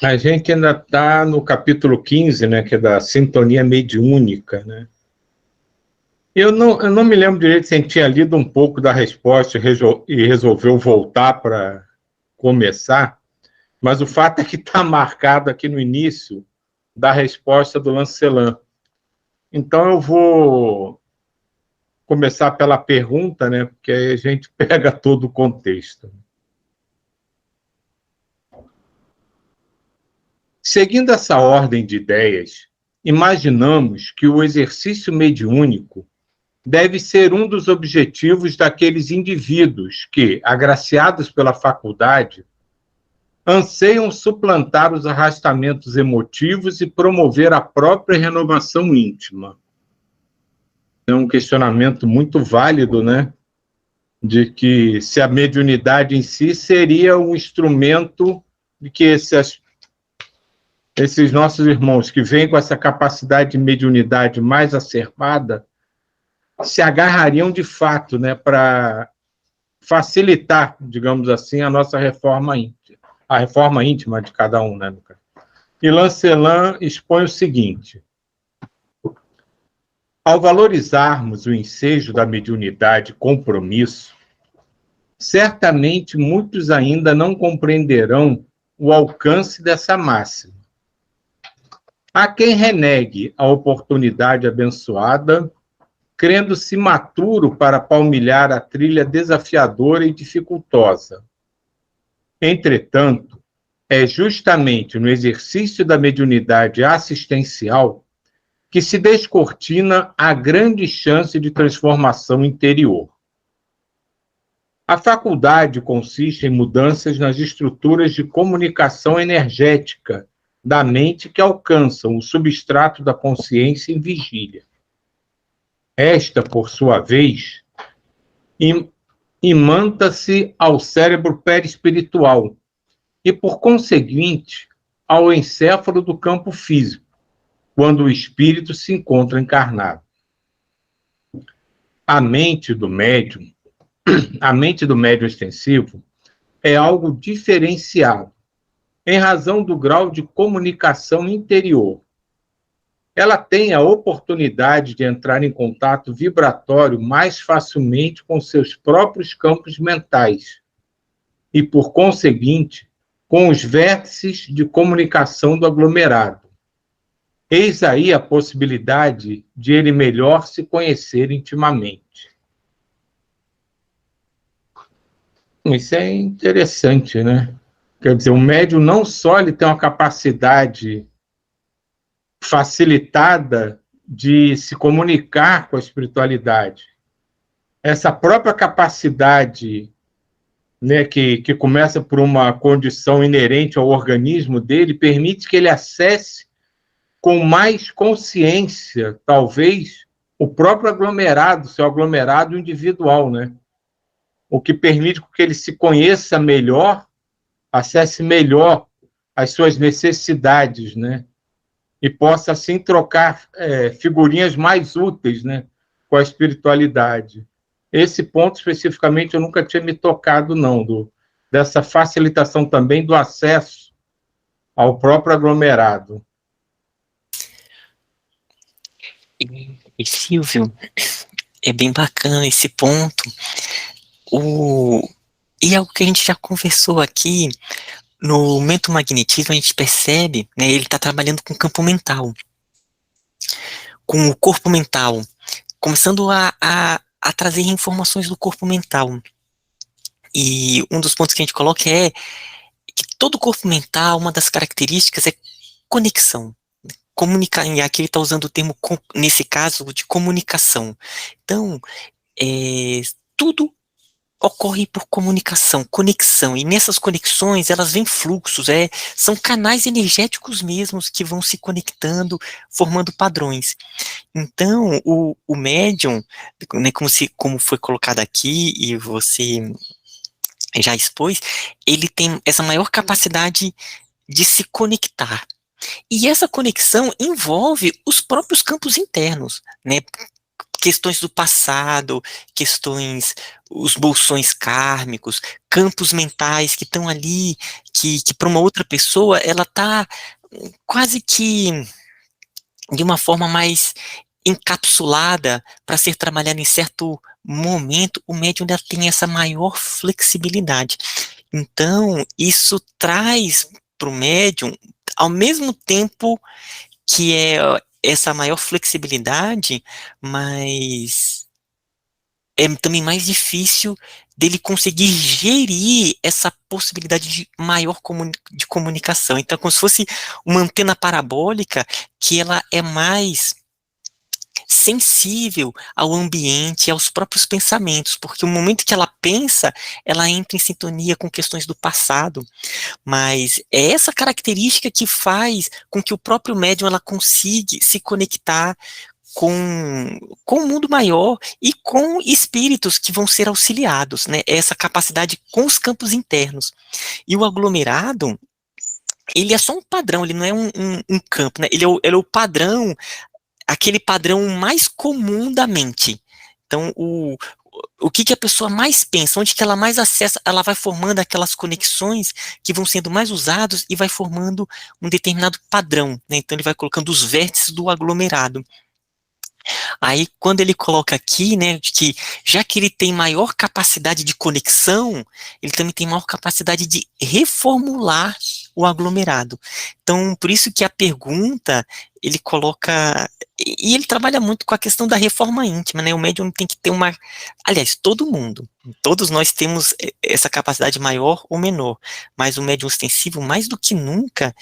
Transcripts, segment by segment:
A gente ainda está no capítulo 15, né, que é da sintonia mediúnica, né? Eu não me lembro direito se a gente tinha lido um pouco da resposta e resolveu voltar para começar, mas o fato é que está marcado aqui no início da resposta do Lancelin. Então eu vou começar pela pergunta, né, porque aí a gente pega todo o contexto. Seguindo essa ordem de ideias, imaginamos que o exercício mediúnico deve ser um dos objetivos daqueles indivíduos que, agraciados pela faculdade, anseiam suplantar os arrastamentos emotivos e promover a própria renovação íntima. É um questionamento muito válido, né? De que se a mediunidade em si seria um instrumento de que esses nossos irmãos que vêm com essa capacidade de mediunidade mais acertada se agarrariam de fato, né, para facilitar, digamos assim, a nossa reforma íntima, a reforma íntima de cada um, né, Lucas? E Lancelin expõe o seguinte: ao valorizarmos o ensejo da mediunidade e compromisso, certamente muitos ainda não compreenderão o alcance dessa máxima. Há quem renegue a oportunidade abençoada, crendo-se maturo para palmilhar a trilha desafiadora e dificultosa. Entretanto, é justamente no exercício da mediunidade assistencial que se descortina a grande chance de transformação interior. A faculdade consiste em mudanças nas estruturas de comunicação energética da mente que alcançam o substrato da consciência em vigília. Esta, por sua vez, imanta-se ao cérebro perispiritual e, por conseguinte, ao encéfalo do campo físico, quando o espírito se encontra encarnado. A mente do médium extensivo é algo diferenciado, em razão do grau de comunicação interior. Ela tem a oportunidade de entrar em contato vibratório mais facilmente com seus próprios campos mentais e, por conseguinte, com os vértices de comunicação do aglomerado. Eis aí a possibilidade de ele melhor se conhecer intimamente. Isso é interessante, né? Quer dizer, o médium não só ele tem uma capacidade facilitada de se comunicar com a espiritualidade, essa própria capacidade, né, que começa por uma condição inerente ao organismo dele, permite que ele acesse com mais consciência, talvez, o próprio aglomerado, seu aglomerado individual, né? O que permite que ele se conheça melhor, acesse melhor as suas necessidades, né? E possa, assim, trocar figurinhas mais úteis, né, com a espiritualidade. Esse ponto, especificamente, eu nunca tinha me tocado, não, dessa facilitação também do acesso ao próprio aglomerado. E Silvio, é bem bacana esse ponto. E algo que a gente já conversou aqui, no mentomagnetismo a gente percebe, né, ele está trabalhando com o campo mental, com o corpo mental, começando a trazer informações do corpo mental. E um dos pontos que a gente coloca é que todo corpo mental, uma das características é conexão. Comunicar, e aqui ele está usando o termo, nesse caso, de comunicação. Então, tudo ocorre por comunicação, conexão, e nessas conexões elas vêm fluxos, são canais energéticos mesmos que vão se conectando, formando padrões. Então, o médium, né, como foi colocado aqui, e você já expôs, ele tem essa maior capacidade de se conectar. E essa conexão envolve os próprios campos internos, né? questões do passado, questões, os bolsões kármicos, campos mentais que estão ali, que para uma outra pessoa, ela está quase que de uma forma mais encapsulada para ser trabalhada em certo momento, o médium ainda tem essa maior flexibilidade. Então, isso traz para o médium, ao mesmo tempo que é essa maior flexibilidade, mas é também mais difícil dele conseguir gerir essa possibilidade de maior de comunicação. Então, é como se fosse uma antena parabólica que ela é mais sensível ao ambiente, aos próprios pensamentos, porque o momento que ela pensa, ela entra em sintonia com questões do passado, mas é essa característica que faz com que o próprio médium ela consiga se conectar com o mundo maior e com espíritos que vão ser auxiliados, né? Essa capacidade com os campos internos. E o aglomerado, ele é só um padrão, ele não é um campo, né? Ele é o padrão, aquele padrão mais comum da mente. Então, o que a pessoa mais pensa, onde que ela mais acessa, ela vai formando aquelas conexões que vão sendo mais usados e vai formando um determinado padrão, né? Então, ele vai colocando os vértices do aglomerado. Aí, quando ele coloca aqui, né, de que já que ele tem maior capacidade de conexão, ele também tem maior capacidade de reformular o aglomerado. Então, por isso que a pergunta, ele coloca, e ele trabalha muito com a questão da reforma íntima, né, o médium tem que ter uma, aliás, todo mundo, todos nós temos essa capacidade maior ou menor, mas o médium ostensivo, mais do que nunca,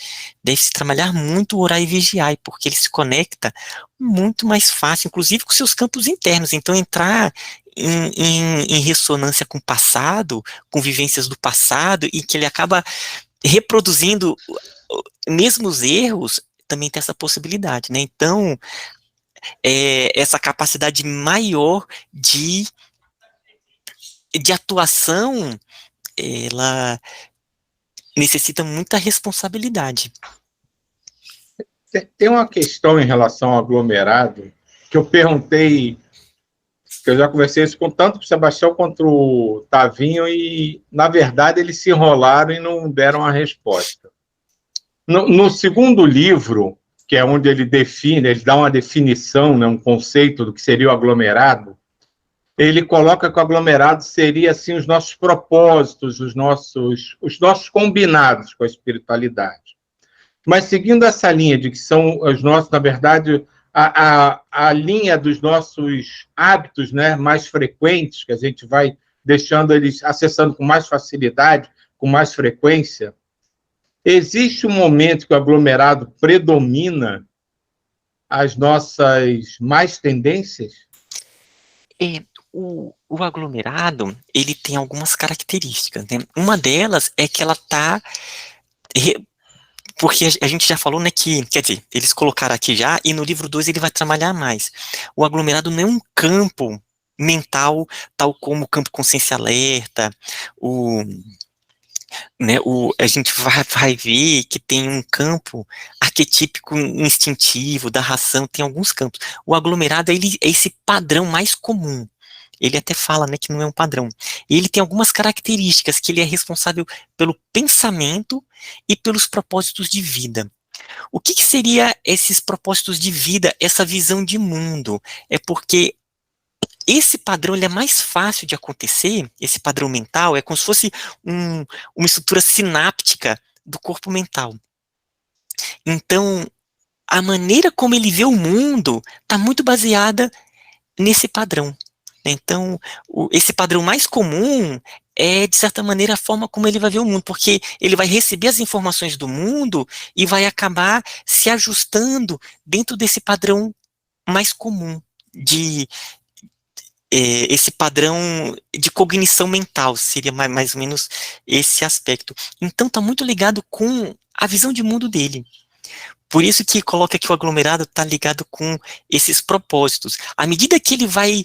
deve se trabalhar muito o orar e vigiar, porque ele se conecta muito mais fácil, inclusive com seus campos internos. Então, entrar em ressonância com o passado, com vivências do passado, e que ele acaba reproduzindo mesmo os erros, também tem essa possibilidade, né? Então, essa capacidade maior de atuação, ela necessita muita responsabilidade. Tem uma questão em relação ao aglomerado que eu perguntei, que eu já conversei isso tanto com o Sebastião quanto o Tavinho, e, na verdade, eles se enrolaram e não deram a resposta. No segundo livro, que é onde ele define, ele dá uma definição, né, um conceito do que seria o aglomerado, ele coloca que o aglomerado seria assim, os nossos propósitos, os nossos combinados com a espiritualidade. Mas seguindo essa linha de que são os nossos, na verdade, a linha dos nossos hábitos, né, mais frequentes, que a gente vai deixando eles acessando com mais facilidade, com mais frequência, existe um momento que o aglomerado predomina as nossas mais tendências? O aglomerado, ele tem algumas características, né? Uma delas é que ela está... Porque a gente já falou, né, que, quer dizer, eles colocaram aqui já, e no livro 2 ele vai trabalhar mais. O aglomerado não é um campo mental, tal como o campo consciência alerta, a gente vai ver que tem um campo arquetípico instintivo, da ração, tem alguns campos. O aglomerado, ele é esse padrão mais comum. Ele até fala, né, que não é um padrão. E ele tem algumas características, que ele é responsável pelo pensamento e pelos propósitos de vida. O que seria esses propósitos de vida, essa visão de mundo? É porque esse padrão ele é mais fácil de acontecer, esse padrão mental, é como se fosse uma estrutura sináptica do corpo mental. Então, a maneira como ele vê o mundo está muito baseada nesse padrão. Então, esse padrão mais comum é, de certa maneira, a forma como ele vai ver o mundo, porque ele vai receber as informações do mundo e vai acabar se ajustando dentro desse padrão mais comum, esse padrão de cognição mental, seria mais ou menos esse aspecto. Então, está muito ligado com a visão de mundo dele. Por isso que coloca que o aglomerado está ligado com esses propósitos. À medida que ele vai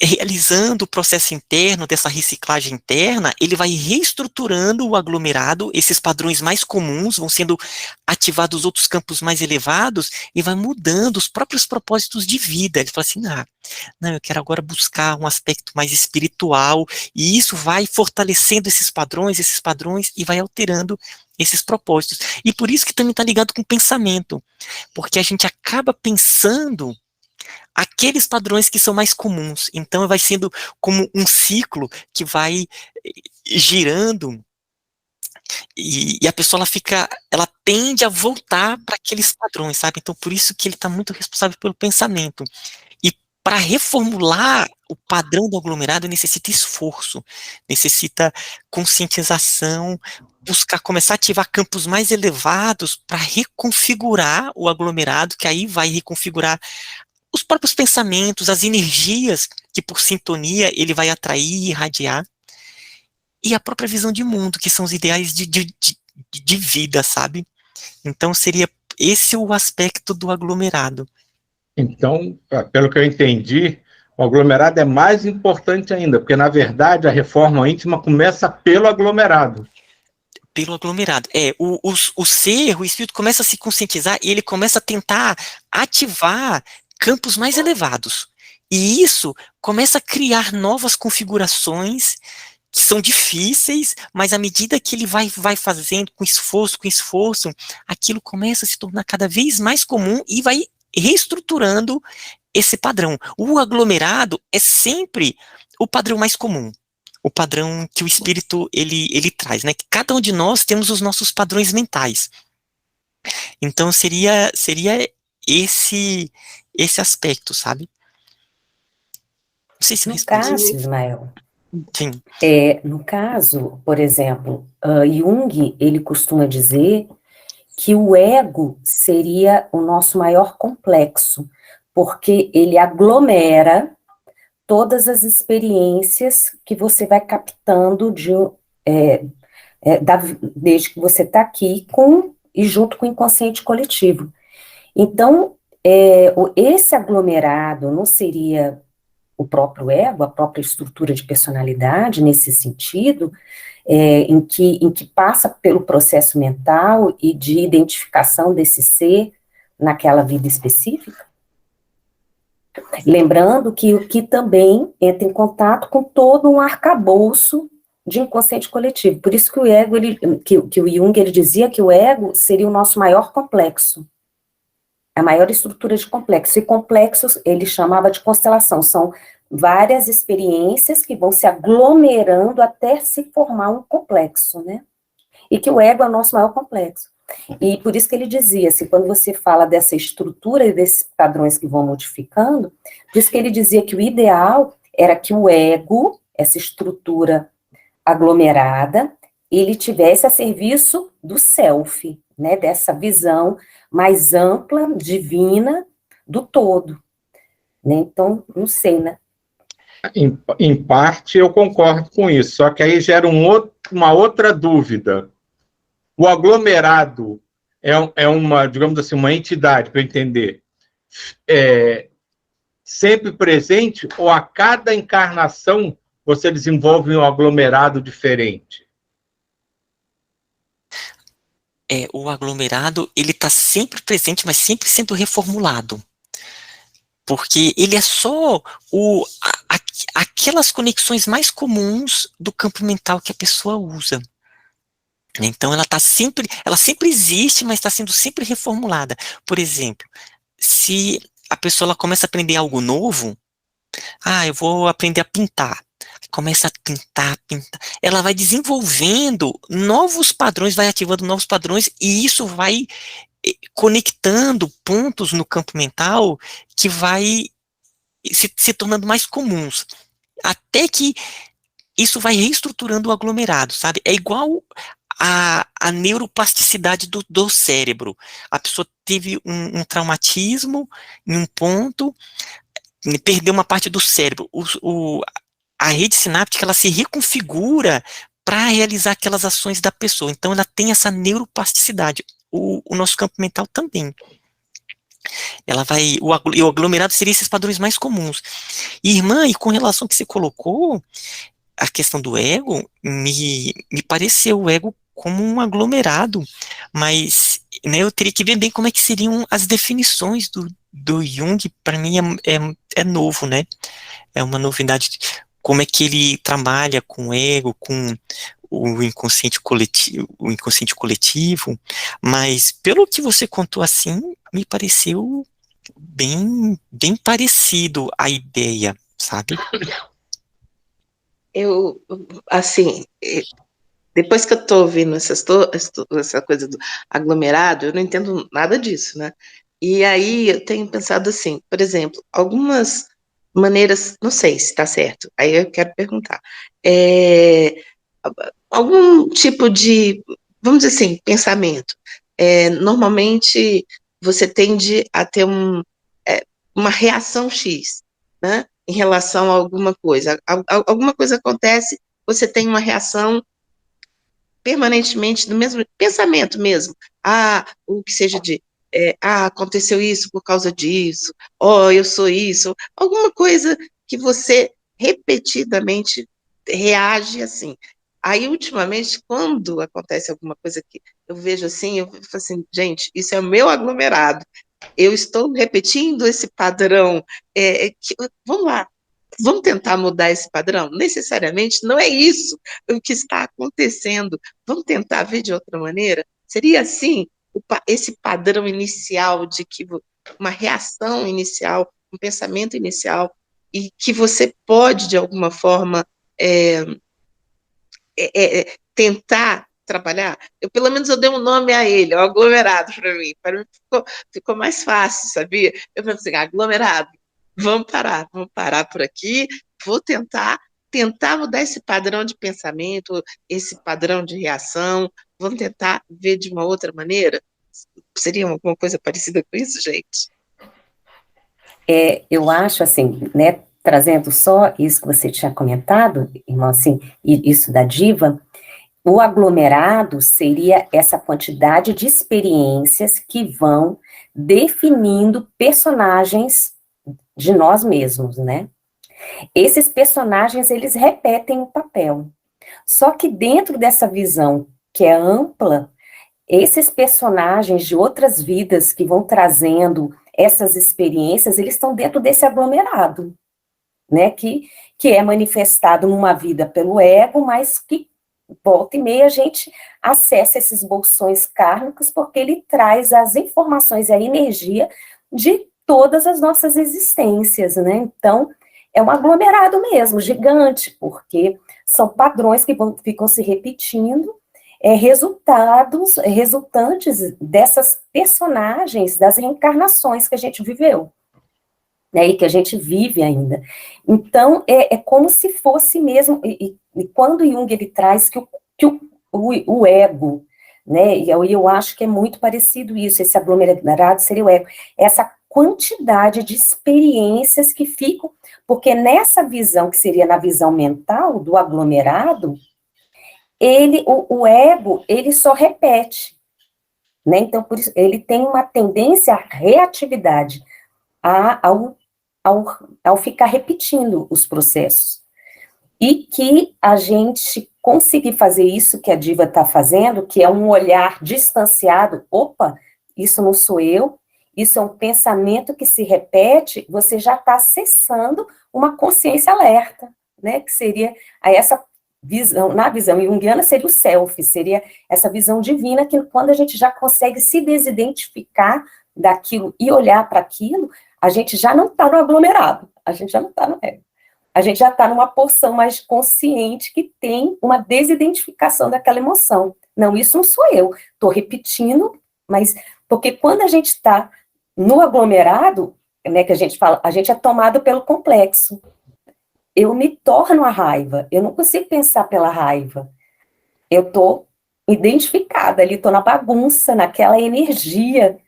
realizando o processo interno dessa reciclagem interna, ele vai reestruturando o aglomerado, esses padrões mais comuns vão sendo ativados outros campos mais elevados e vai mudando os próprios propósitos de vida. Ele fala assim, não, eu quero agora buscar um aspecto mais espiritual, e isso vai fortalecendo esses padrões e vai alterando esses propósitos. E por isso que também está ligado com o pensamento, porque a gente acaba pensando aqueles padrões que são mais comuns. Então, vai sendo como um ciclo que vai girando e a pessoa ela tende a voltar para aqueles padrões, sabe? Então, por isso que ele está muito responsável pelo pensamento. E para reformular o padrão do aglomerado necessita esforço, necessita conscientização, começar a ativar campos mais elevados para reconfigurar o aglomerado, que aí vai reconfigurar os próprios pensamentos, as energias que por sintonia ele vai atrair e irradiar, e a própria visão de mundo, que são os ideais de vida, sabe? Então seria esse o aspecto do aglomerado. Então, pelo que eu entendi, o aglomerado é mais importante ainda, porque, na verdade, a reforma íntima começa pelo aglomerado. Pelo aglomerado. O ser, o espírito começa a se conscientizar e ele começa a tentar ativar campos mais elevados. E isso começa a criar novas configurações que são difíceis, mas à medida que ele vai fazendo com esforço, aquilo começa a se tornar cada vez mais comum e vai reestruturando esse padrão. O aglomerado é sempre o padrão mais comum, o padrão que o espírito ele traz, né? Que cada um de nós temos os nossos padrões mentais. Então seria esse aspecto, sabe? Não sei se no caso, Ismael, sim. No caso, por exemplo, Jung, ele costuma dizer que o ego seria o nosso maior complexo, porque ele aglomera todas as experiências que você vai captando desde que você está aqui e junto com o inconsciente coletivo. Então, esse aglomerado não seria o próprio ego, a própria estrutura de personalidade, nesse sentido, em que passa pelo processo mental e de identificação desse ser naquela vida específica? Lembrando que também entra em contato com todo um arcabouço de inconsciente coletivo. Por isso que o ego, que o Jung ele dizia que o ego seria o nosso maior complexo, a maior estrutura de complexo. E complexos ele chamava de constelação, são várias experiências que vão se aglomerando até se formar um complexo, né? E que o ego é o nosso maior complexo. E por isso que ele dizia, assim, quando você fala dessa estrutura e desses padrões que vão modificando, por isso que ele dizia que o ideal era que o ego, essa estrutura aglomerada, ele tivesse a serviço do self, né, dessa visão mais ampla, divina, do todo. Né? Então, não sei, né? Em parte, eu concordo com isso, só que aí gera uma outra dúvida. O aglomerado é uma, digamos assim, uma entidade, para entender, sempre presente, ou a cada encarnação você desenvolve um aglomerado diferente? O aglomerado, ele está sempre presente, mas sempre sendo reformulado. Porque ele é só aquelas conexões mais comuns do campo mental que a pessoa usa. Então ela sempre existe, mas está sendo sempre reformulada. Por exemplo, se a pessoa ela começa a aprender algo novo, eu vou aprender a pintar. Começa a pintar. Ela vai desenvolvendo novos padrões, vai ativando novos padrões, e isso vai conectando pontos no campo mental que vai se tornando mais comuns. Até que isso vai reestruturando o aglomerado, sabe? É igual a neuroplasticidade do cérebro. A pessoa teve um traumatismo em um ponto, perdeu uma parte do cérebro. A rede sináptica, ela se reconfigura para realizar aquelas ações da pessoa. Então, ela tem essa neuroplasticidade. O nosso campo mental também. O aglomerado seria esses padrões mais comuns. E, irmã, e com relação ao que você colocou, a questão do ego, me pareceu o ego como um aglomerado, mas, né, eu teria que ver bem como é que seriam as definições do Jung. Para mim é novo, né? É uma novidade, como é que ele trabalha com o ego, com o inconsciente coletivo, mas pelo que você contou assim, me pareceu bem parecido a ideia, sabe? Eu, assim, depois que eu estou ouvindo essa coisa do aglomerado, eu não entendo nada disso, né? E aí eu tenho pensado assim, por exemplo, algumas maneiras, não sei se está certo, aí eu quero perguntar, algum tipo de, vamos dizer assim, pensamento. Normalmente você tende a ter uma reação X, né, em relação a alguma coisa. Alguma coisa acontece, você tem uma reação permanentemente do mesmo pensamento mesmo. O que seja de aconteceu isso por causa disso, eu sou isso, alguma coisa que você repetidamente reage assim. Aí, ultimamente, quando acontece alguma coisa que eu vejo assim, eu falo assim, gente, isso é o meu aglomerado, eu estou repetindo esse padrão, vamos lá, vamos tentar mudar esse padrão? Necessariamente não é isso o que está acontecendo. Vamos tentar ver de outra maneira? Seria assim, esse padrão inicial de que uma reação inicial, um pensamento inicial, e que você pode, de alguma forma, tentar trabalhar. Pelo menos eu dei um nome a ele, o aglomerado para mim. Para mim ficou mais fácil, sabia? Eu falei assim, aglomerado, vamos parar por aqui, vou tentar mudar esse padrão de pensamento, esse padrão de reação, vamos tentar ver de uma outra maneira. Seria alguma coisa parecida com isso, gente? Eu acho assim, né, trazendo só isso que você tinha comentado, irmão, assim, isso da diva, o aglomerado seria essa quantidade de experiências que vão definindo personagens de nós mesmos, né? Esses personagens, eles repetem o papel. Só que dentro dessa visão que é ampla, esses personagens de outras vidas que vão trazendo essas experiências, eles estão dentro desse aglomerado, né? Que é manifestado numa vida pelo ego, mas que volta e meia a gente acessa esses bolsões kármicos porque ele traz as informações e a energia de todas as nossas existências, né? Então, é um aglomerado mesmo, gigante, porque são padrões que ficam se repetindo, resultantes dessas personagens, das reencarnações que a gente viveu, né, e que a gente vive ainda. Então, é como se fosse mesmo, e quando Jung ele traz que o ego, né, e eu acho que é muito parecido isso, esse aglomerado seria o ego, essa quantidade de experiências que ficam, porque nessa visão, que seria na visão mental do aglomerado, o ego, ele só repete, né, então, por isso, ele tem uma tendência à reatividade, ao ficar repetindo os processos. E que a gente conseguir fazer isso que a diva está fazendo, que é um olhar distanciado, opa, isso não sou eu, isso é um pensamento que se repete, você já está acessando uma consciência alerta, né, que seria essa visão, na visão junguiana seria o self, seria essa visão divina, que quando a gente já consegue se desidentificar daquilo e olhar para aquilo, a gente já não está no aglomerado, a gente já não está no ego. A gente já está numa porção mais consciente que tem uma desidentificação daquela emoção. Não, isso não sou eu. Estou repetindo, mas... Porque quando a gente está no aglomerado, né, que a gente fala, a gente é tomado pelo complexo. Eu me torno a raiva. Eu não consigo pensar pela raiva. Eu estou identificada ali, estou na bagunça, naquela energia.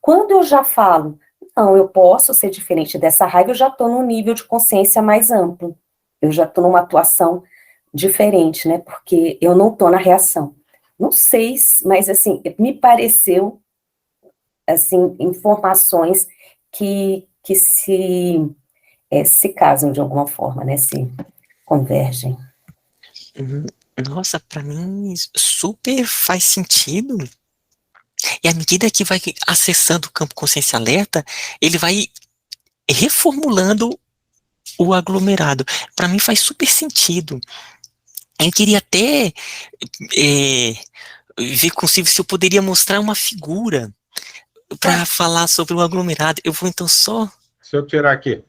Quando eu já falo, não, eu posso ser diferente dessa raiva, eu já estou num nível de consciência mais amplo. Eu já estou numa atuação diferente, né? Porque eu não estou na reação. Não sei, mas assim, me pareceu, assim, informações que se casam de alguma forma, né, se convergem. Nossa, para mim super faz sentido. E à medida que vai acessando o campo consciência alerta, ele vai reformulando o aglomerado. Para mim faz super sentido. Eu queria até ver consigo se eu poderia mostrar uma figura para falar sobre o aglomerado. Eu vou então só... Se eu tirar aqui.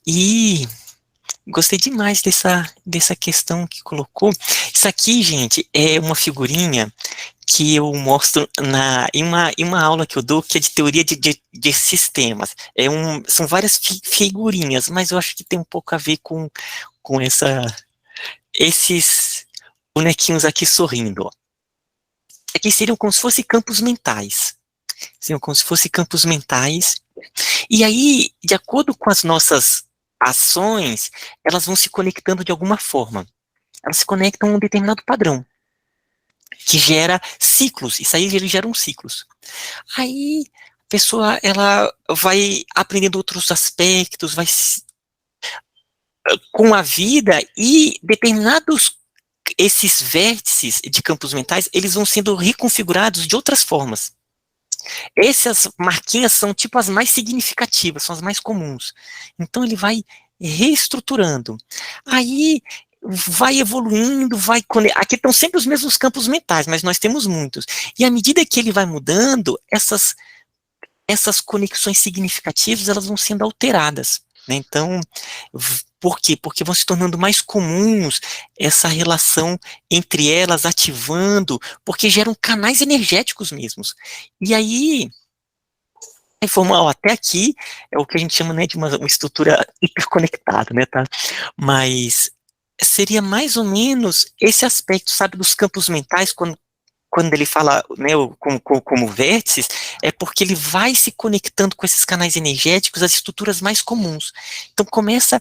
E gostei demais dessa questão que colocou. Isso aqui, gente, é uma figurinha que eu mostro em uma aula que eu dou, que é de teoria de sistemas. São várias figurinhas, mas eu acho que tem um pouco a ver com esses bonequinhos aqui sorrindo. Ó. Aqui seriam como se fossem campos mentais. Seriam como se fossem campos mentais. E aí, de acordo com as nossas ações, elas vão se conectando de alguma forma. Elas se conectam a um determinado padrão, que gera ciclos. Isso aí gera ciclos. Aí, a pessoa, ela vai aprendendo outros aspectos, com a vida, e esses vértices de campos mentais, eles vão sendo reconfigurados de outras formas. Essas marquinhas são tipo as mais significativas, são as mais comuns. Então ele vai reestruturando. Aí vai evoluindo, aqui estão sempre os mesmos campos mentais, mas nós temos muitos. E à medida que ele vai mudando, essas conexões significativas, elas vão sendo alteradas. Né? Então, por quê? Porque vão se tornando mais comuns essa relação entre elas, ativando, porque geram canais energéticos mesmos. E aí, até aqui, é o que a gente chama, né, de uma estrutura hiperconectada, né, tá? Mas seria mais ou menos esse aspecto, sabe, dos campos mentais, quando ele fala, né, como vértices, é porque ele vai se conectando com esses canais energéticos, as estruturas mais comuns. Então começa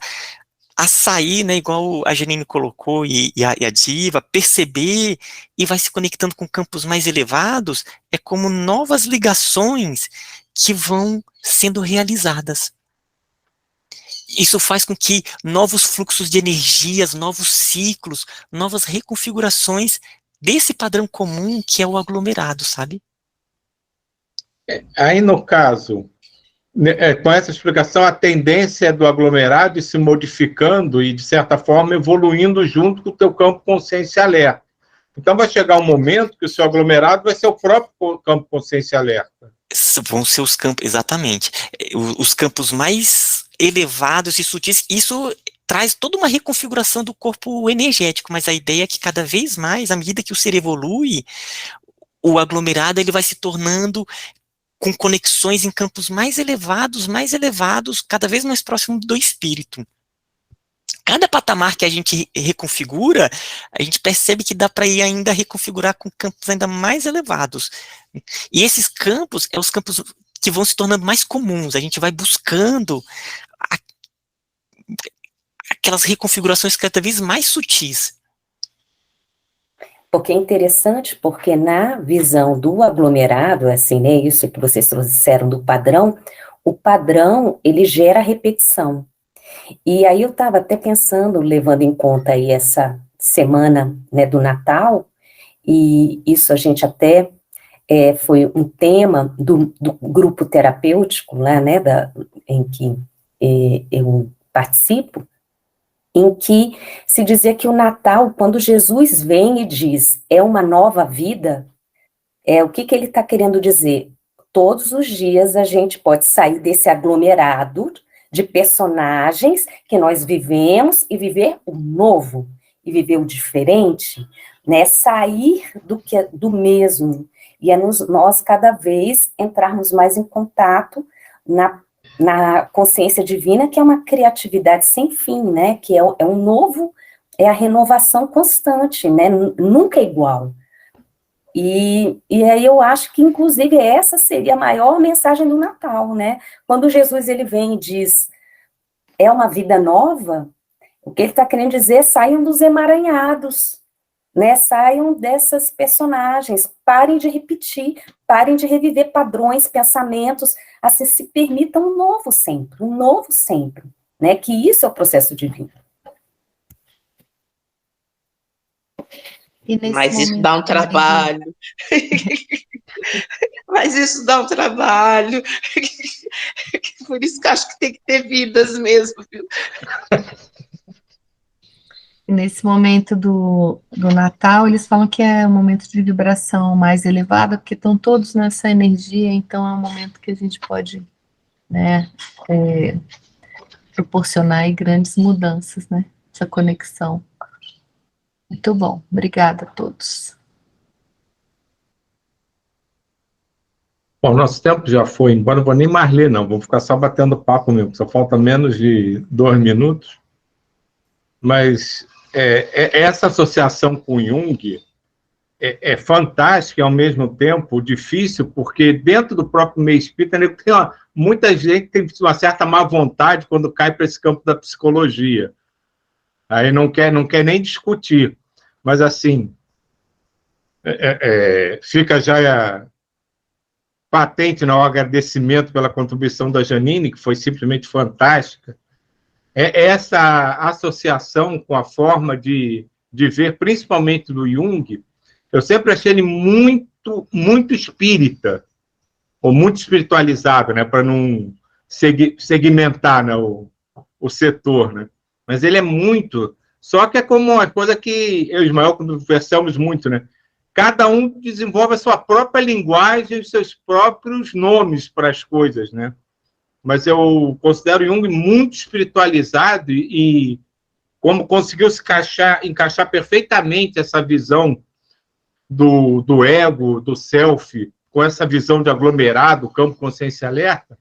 a sair, né, igual a Janine colocou, e a Diva, perceber, e vai se conectando com campos mais elevados, é como novas ligações que vão sendo realizadas. Isso faz com que novos fluxos de energias, novos ciclos, novas reconfigurações desse padrão comum que é o aglomerado, sabe? Aí, no caso, com essa explicação, a tendência é do aglomerado ir se modificando e, de certa forma, evoluindo junto com o teu campo consciência alerta. Então, vai chegar um momento que o seu aglomerado vai ser o próprio campo consciência alerta. Vão ser os campos, exatamente. Os campos mais elevados e sutis, isso traz toda uma reconfiguração do corpo energético, mas a ideia é que cada vez mais, à medida que o ser evolui, o aglomerado ele vai se tornando com conexões em campos mais elevados, cada vez mais próximo do espírito. Cada patamar que a gente reconfigura, a gente percebe que dá para ir ainda reconfigurar com campos ainda mais elevados. E esses campos, os campos que vão se tornando mais comuns, a gente vai buscando aquelas reconfigurações cada vez mais sutis. Porque é interessante, porque na visão do aglomerado, assim, né, isso que vocês trouxeram do padrão, o padrão, ele gera repetição. E aí eu estava até pensando, levando em conta aí essa semana, né, do Natal, e isso a gente até foi um tema do grupo terapêutico lá, né, em que eu participo, em que se dizia que o Natal, quando Jesus vem e diz, é uma nova vida, o que ele está querendo dizer? Todos os dias a gente pode sair desse aglomerado de personagens que nós vivemos e viver o novo, e viver o diferente, né? Sair do mesmo, e nós cada vez entrarmos mais em contato na consciência divina, que é uma criatividade sem fim, né? Que é um novo, é a renovação constante, né? Nunca é igual. E aí eu acho que, inclusive, essa seria a maior mensagem do Natal, né? Quando Jesus ele vem e diz, é uma vida nova, o que ele está querendo dizer é saiam dos emaranhados, né? Saiam dessas personagens, parem de repetir, parem de reviver padrões, pensamentos, assim, se permitam um novo sempre, né? Que isso é o processo divino. E nesse Mas isso momento dá um também trabalho. Mas isso dá um trabalho. Por isso que eu acho que tem que ter vidas mesmo, viu? Nesse momento do Natal, eles falam que é um momento de vibração mais elevada, porque estão todos nessa energia, então é um momento que a gente pode, né, proporcionar aí grandes mudanças, né, essa conexão. Muito bom, obrigada a todos. Bom, nosso tempo já foi embora, não vou nem mais ler, não, vou ficar só batendo papo mesmo, só falta menos de 2 minutos, mas essa associação com Jung é fantástica e, ao mesmo tempo, difícil, porque dentro do próprio meio espírita, né, tem muita gente tem uma certa má vontade quando cai para esse campo da psicologia. Aí não quer nem discutir. Mas, assim, fica já patente, né, o agradecimento pela contribuição da Janine, que foi simplesmente fantástica. Essa associação com a forma de ver, principalmente do Jung, eu sempre achei ele muito, muito espírita, ou muito espiritualizado, né, para não segmentar, né, o setor, né? Mas ele é muito. Só que é como uma coisa que eu e Ismael conversamos muito, né? Cada um desenvolve a sua própria linguagem, os seus próprios nomes para as coisas, né? Mas eu considero Jung muito espiritualizado e como conseguiu se encaixar perfeitamente essa visão do ego, do self, com essa visão de aglomerado, campo consciência alerta,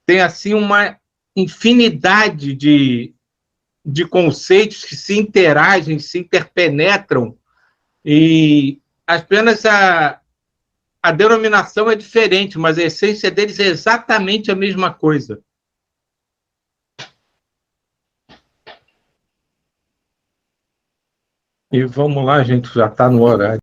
tem assim uma infinidade de conceitos que se interagem, se interpenetram, e apenas a denominação é diferente, mas a essência deles é exatamente a mesma coisa. E vamos lá, gente, já está no horário.